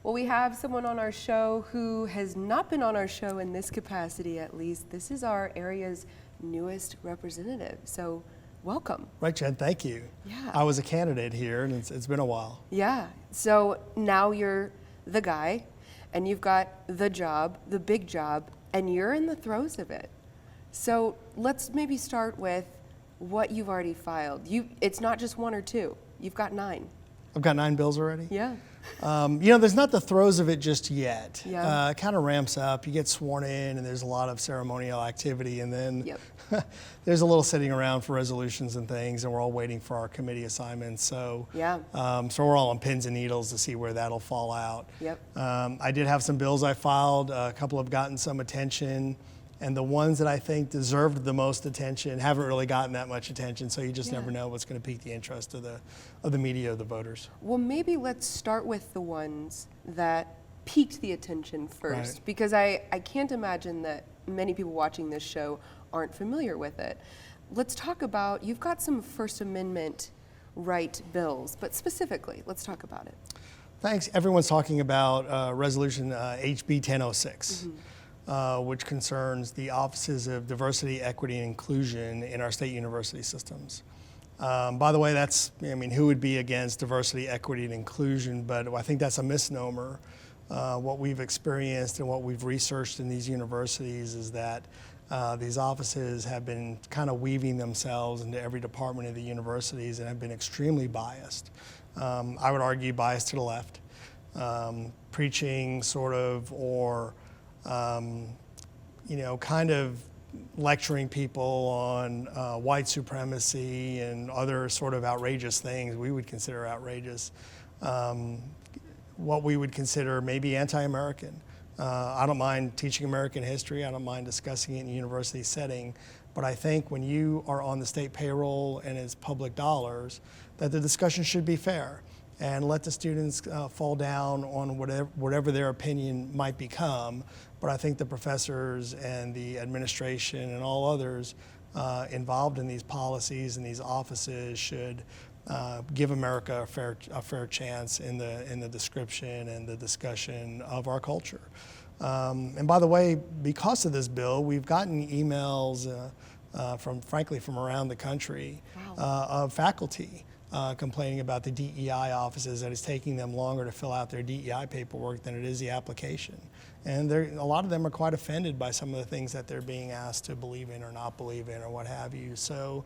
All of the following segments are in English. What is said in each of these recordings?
Well, we have someone on our show who has not been on our show in this capacity, at least. This is our area's newest representative. So welcome. Right, Jen, thank you. Yeah. I was a candidate here, and it's been a while. Yeah. So now you're the guy, and you've got the job, the big job, and you're in the throes of it. So let's maybe start with what you've already filed. It's not just one or two. You've got 9. I've got 9 bills already. Yeah. There's not the throes of it just yet. Yeah. It kind of ramps up. You get sworn in, and there's a lot of ceremonial activity, and then there's a little sitting around for resolutions and things, and we're all waiting for our committee assignments. So, so we're all on pins and needles to see where that'll fall out. Yep. I did have some bills I filed. A couple have gotten some attention. And the ones that I think deserved the most attention haven't really gotten that much attention, so you just never know what's going to pique the interest of the media, of the voters. Well, maybe let's start with the ones that piqued the attention first, Right. because I can't imagine that many people watching this show aren't familiar with it. Let's talk about, you've got some First Amendment right bills, but specifically, let's talk about it. Thanks. Everyone's talking about Resolution HB 1006. Which concerns the offices of diversity, equity, and inclusion in our state university systems. By the way, who would be against diversity, equity, and inclusion? But I think that's a misnomer. What we've experienced and what we've researched in these universities is that these offices have been kind of weaving themselves into every department of the universities and have been extremely biased. I would argue biased to the left, preaching sort of, or kind of lecturing people on white supremacy and other sort of outrageous things we would consider outrageous, what we would consider maybe anti-American. I don't mind teaching American history, I don't mind discussing it in a university setting, but I think when you are on the state payroll and it's public dollars, that the discussion should be fair and let the students fall down on whatever their opinion might become. But I think the professors and the administration and all others involved in these policies and these offices should give America a fair chance in the description and the discussion of our culture. And by the way, because of this bill, we've gotten emails from around the country of faculty complaining about the DEI offices, that it's taking them longer to fill out their DEI paperwork than it is the application. And a lot of them are quite offended by some of the things that they're being asked to believe in or not believe in or what have you. So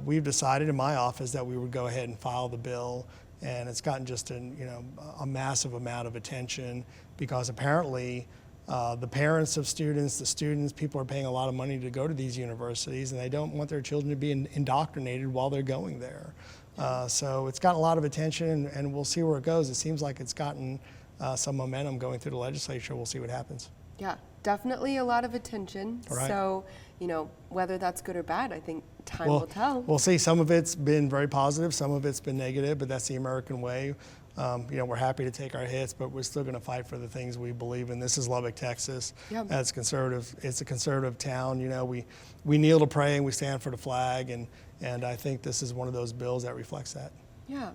we've decided in my office that we would go ahead and file the bill, and it's gotten just a massive amount of attention because apparently the parents of students, people are paying a lot of money to go to these universities, and they don't want their children to be indoctrinated while they're going there. So it's gotten a lot of attention, and we'll see where it goes. It seems like it's gotten some momentum going through the legislature. We'll see what happens. Yeah, definitely a lot of attention. Right. So, whether that's good or bad, I think time will tell. We'll see. Some of it's been very positive, some of it's been negative, but that's the American way. We're happy to take our hits, but we're still going to fight for the things we believe in. This is Lubbock, Texas. Yep. It's conservative. It's a conservative town. We kneel to pray and we stand for the flag, and I think this is one of those bills that reflects that. Yeah,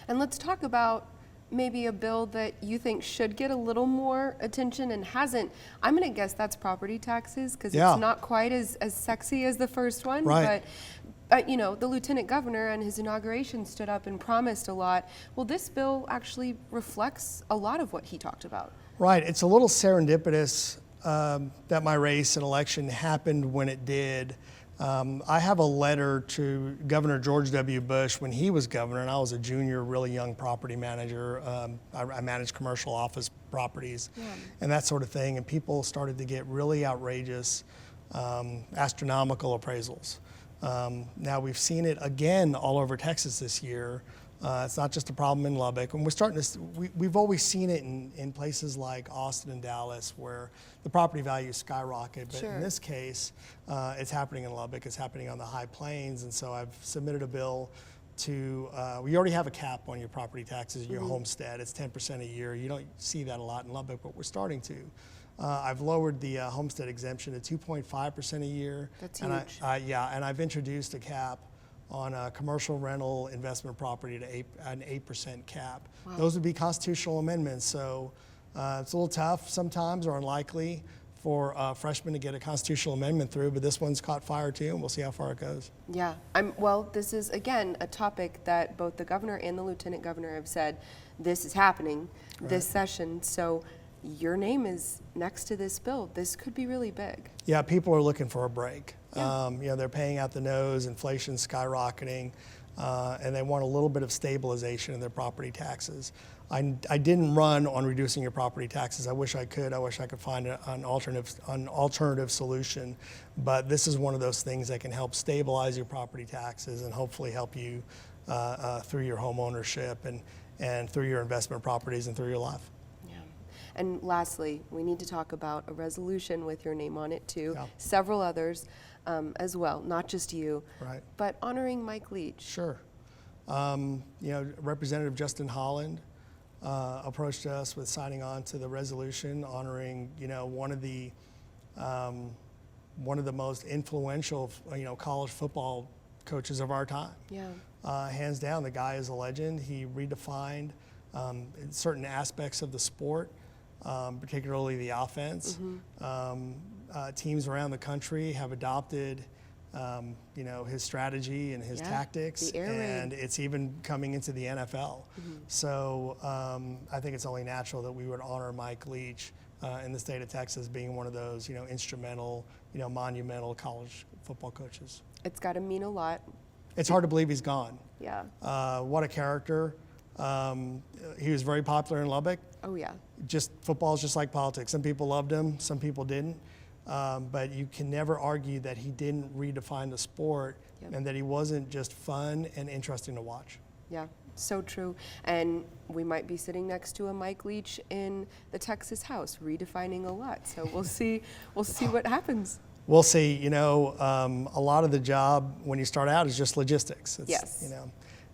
and let's talk about maybe a bill that you think should get a little more attention and hasn't. I'm going to guess that's property taxes, because it's not quite as sexy as the first one. Right. But the lieutenant governor and his inauguration stood up and promised a lot. Well, this bill actually reflects a lot of what he talked about. Right. It's a little serendipitous that my race and election happened when it did. I have a letter to Governor George W. Bush when he was governor, and I was a junior, really young property manager. I managed commercial office properties and that sort of thing, and people started to get really outrageous, astronomical appraisals. Now we've seen it again all over Texas this year. It's not just a problem in Lubbock, and we've always seen it in places like Austin and Dallas where the property values skyrocket. But in this case, it's happening in Lubbock. It's happening on the High Plains, and so I've submitted a bill to. We already have a cap on your property taxes in your homestead. It's 10% a year. You don't see that a lot in Lubbock, but we're starting to. I've lowered the homestead exemption to 2.5% a year. That's huge. And I've introduced a cap on a commercial rental investment property to an 8% cap. Wow. Those would be constitutional amendments. So it's a little tough sometimes, or unlikely for freshmen to get a constitutional amendment through, but this one's caught fire too, and we'll see how far it goes. Yeah, well, this is, again, a topic that both the governor and the lieutenant governor have said, this is happening this session, so your name is next to this bill. This could be really big. Yeah, people are looking for a break. Yeah. They're paying out the nose, inflation's skyrocketing, and they want a little bit of stabilization in their property taxes. I didn't run on reducing your property taxes. I wish I could. I wish I could find an alternative solution. But this is one of those things that can help stabilize your property taxes and hopefully help you through your home ownership and through your investment properties and through your life. Yeah. And lastly, we need to talk about a resolution with your name on it too. Yeah. Several others as well, not just you. Right. But honoring Mike Leach. Sure. Representative Justin Holland approached us with signing on to the resolution honoring, one of the most influential, college football coaches of our time. Yeah. Hands down, the guy is a legend. He redefined certain aspects of the sport, particularly the offense. Teams around the country have adopted his strategy and his tactics, the air raid. and it's even coming into the NFL. So I think it's only natural that we would honor Mike Leach in the state of Texas being one of those, instrumental, monumental college football coaches. It's got to mean a lot. It's hard to believe he's gone. Yeah. What a character. He was very popular in Lubbock. Oh, yeah. Football is just like politics. Some people loved him, some people didn't. But you can never argue that he didn't redefine the sport and that he wasn't just fun and interesting to watch. Yeah, so true. And we might be sitting next to a Mike Leach in the Texas House, redefining a lot. So we'll see what happens. We'll see. A lot of the job when you start out is just logistics. It's, yes.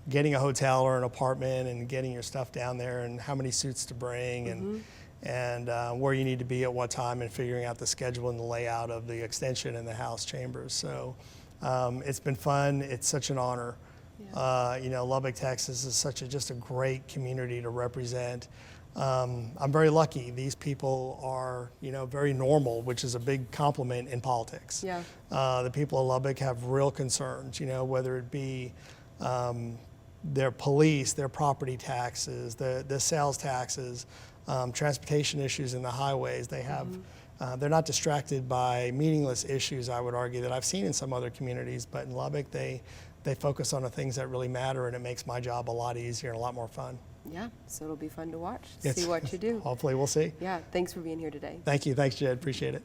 Getting a hotel or an apartment and getting your stuff down there and how many suits to bring and where you need to be at what time and figuring out the schedule and the layout of the extension and the House chambers. So it's been fun. It's such an honor. Yeah. Lubbock, Texas is just a great community to represent. I'm very lucky. These people are, very normal, which is a big compliment in politics. Yeah. The people of Lubbock have real concerns, whether it be their police, their property taxes, the sales taxes, transportation issues in the highways. They have, they're not distracted by meaningless issues, I would argue, that I've seen in some other communities. But in Lubbock, they focus on the things that really matter, and it makes my job a lot easier and a lot more fun. Yeah, so it'll be fun to watch, see what you do. Hopefully we'll see. Yeah, thanks for being here today. Thank you. Thanks, Jed. Appreciate it.